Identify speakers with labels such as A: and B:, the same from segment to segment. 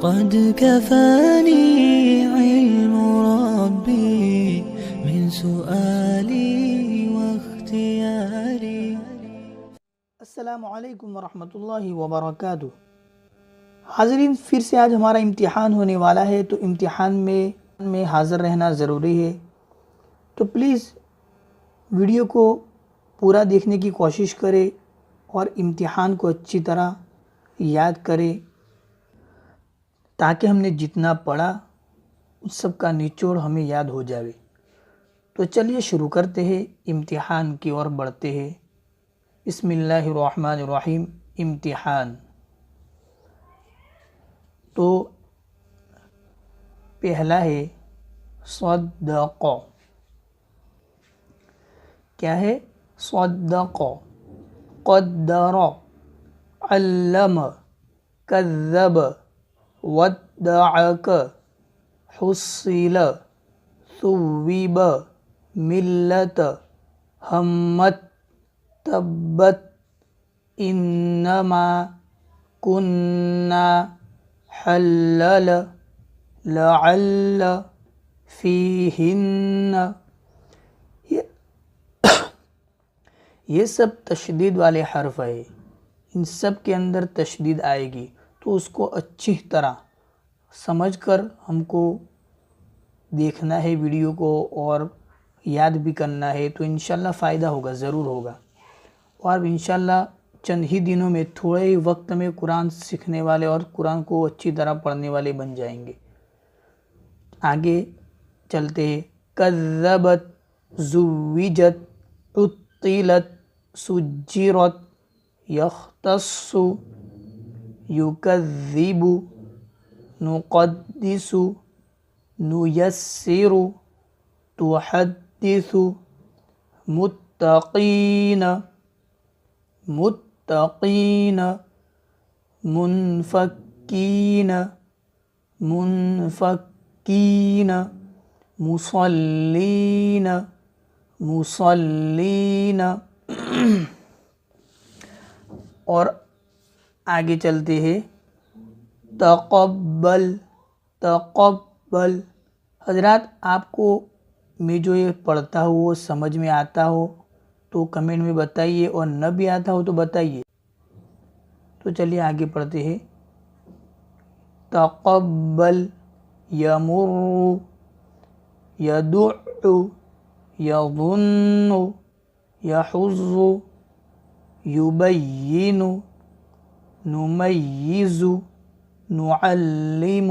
A: قد كفاني علم ربي من سؤالي واختياري.
B: السلام علیکم ورحمۃ اللہ وبرکاتہ. حاضرین، پھر سے آج ہمارا امتحان ہونے والا ہے، تو امتحان میں حاضر رہنا ضروری ہے. تو پلیز ویڈیو کو پورا دیکھنے کی کوشش کرے اور امتحان کو اچھی طرح یاد کرے، تاکہ ہم نے جتنا پڑھا اس سب کا نچوڑ ہمیں یاد ہو جاوے. تو چلیے شروع کرتے ہیں، امتحان کی اور بڑھتے ہیں. بسم اللہ الرحمن الرحیم. امتحان. تو پہلا ہے صدق. کیا ہے؟ صدق. قدر، علم، کذب، ودعک، حصل، ثوب، ملت، ہمت، تبت، انما، کننا، حلل، لعل، فیہن. یہ سب تشدید والے حرف ہے، ان سب کے اندر تشدید آئے گی، تو اس کو اچھی طرح سمجھ کر ہم کو دیکھنا ہے ویڈیو کو، اور یاد بھی کرنا ہے. تو انشاءاللہ فائدہ ہوگا، ضرور ہوگا. اور انشاءاللہ چند ہی دنوں میں، تھوڑے ہی وقت میں قرآن سیکھنے والے اور قرآن کو اچھی طرح پڑھنے والے بن جائیں گے. آگے چلتے ہیں. کذبت، زوجت، عطلت، سجرت، یختص، یکذب، نقدس، نیسر، تحدث، متقین، متقین، منفکین، منفکین، مصلین، مصلین. اور آگے چلتے ہیں. تقبل، تقبل. حضرات، آپ کو میں جو یہ پڑھتا ہوں وہ سمجھ میں آتا ہو تو کمنٹ میں بتائیے، اور نہ بھی آتا ہو تو بتائیے. تو چلیے آگے پڑھتے ہیں. تقبل، یمر، یدع، یظن، یحظ، یبین، نمیز، نعلم،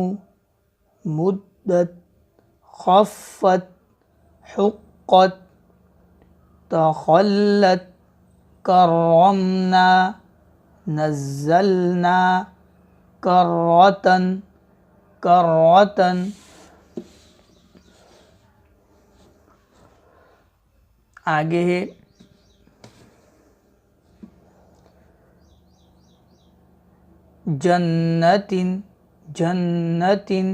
B: مدت، خفت، حقت، تخلت، کرمنا، نزلنا، کرتن، کرتن. آگے ہے جنتن، جنتن.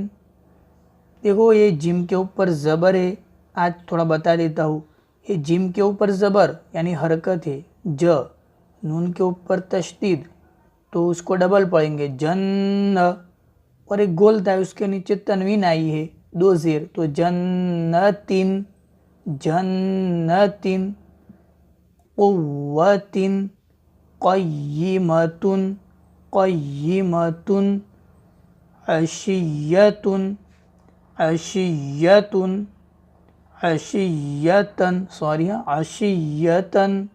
B: دیکھو یہ جم کے اوپر زبر ہے، آج تھوڑا بتا دیتا ہوں. یہ جم کے اوپر زبر یعنی حرکت ہے، ج. نون کے اوپر تشدید، تو اس کو ڈبل پڑھیں گے، جن. اور ایک گولتا ہے، اس کے نیچے تنوین آئی ہے، دو زیر، تو جنتن، جنتن. قوتن، قیمتن، قیمتن. عشیتن، عشیتن، عشیتن، عشیتن.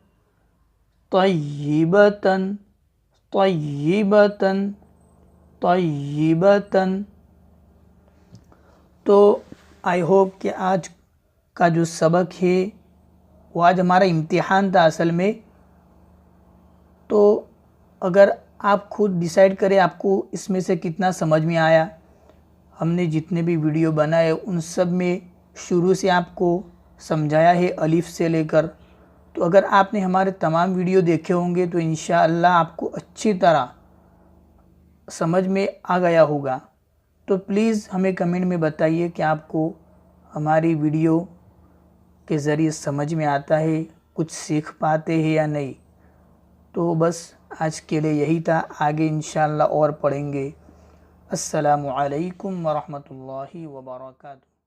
B: طیبتن، طیبتن، طیبتن. تو آئی ہوپ کہ آج کا جو سبق ہے وہ آج ہمارا امتحان تھا اصل میں. تو اگر آپ خود ڈیسائیڈ کریں آپ کو اس میں سے کتنا سمجھ میں آیا. ہم نے جتنے بھی ویڈیو بنائے ان سب میں شروع سے آپ کو سمجھایا ہے، الف سے لے کر. تو اگر آپ نے ہمارے تمام ویڈیو دیکھے ہوں گے تو انشاءاللہ آپ کو اچھی طرح سمجھ میں آ گیا ہوگا. تو پلیز ہمیں کمنٹ میں بتائیے کہ آپ کو ہماری ویڈیو کے ذریعے سمجھ میں آتا ہے، کچھ سیکھ پاتے ہیں یا نہیں. تو بس آج کے لیے یہی تھا، آگے انشاءاللہ اور پڑھیں گے. السلام علیکم ورحمۃ اللہ وبرکاتہ.